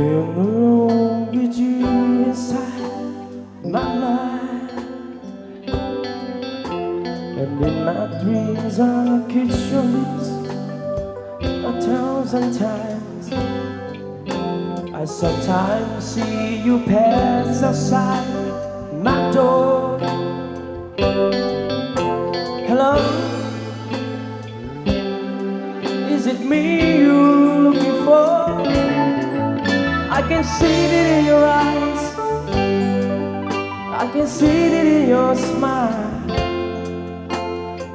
Being alone with you inside my mind, and in my dreams I kiss your lips 1,000 times. I sometimes see you pass outside my door. Hello, is it me you're looking for? I can see it in your eyes, I can see it in your smile.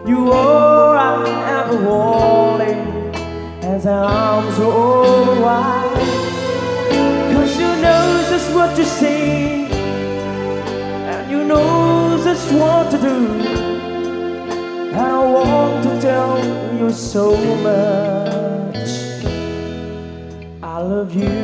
You all I ever wanted, as our arms are all wide. 'Cause you know just what to say, and you know just what to do. And I want to tell you so much, I love you.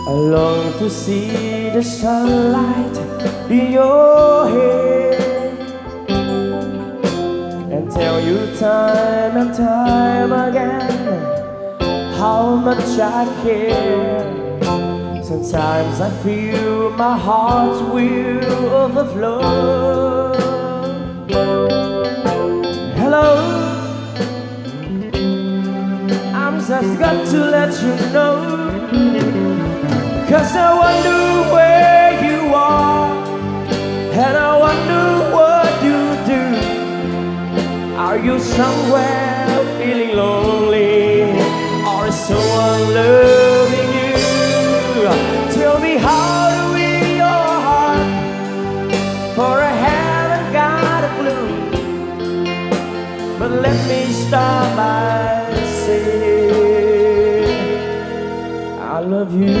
I long to see the sunlight in your hair, and tell you time and time again how much I care. Sometimes I feel my heart will overflow. Hello, I'm just got to let you know, 'cause I wonder where you are, and I wonder what you do. Are you somewhere feeling lonely, or is someone loving you? Tell me how to win your heart, for I haven't got a clue. But let me start by saying I love you.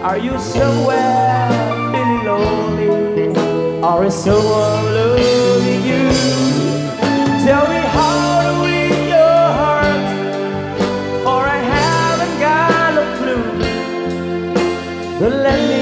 Are you somewhere feeling lonely, or is someone loving you? Tell me how to win your heart, for I haven't got a clue. But let me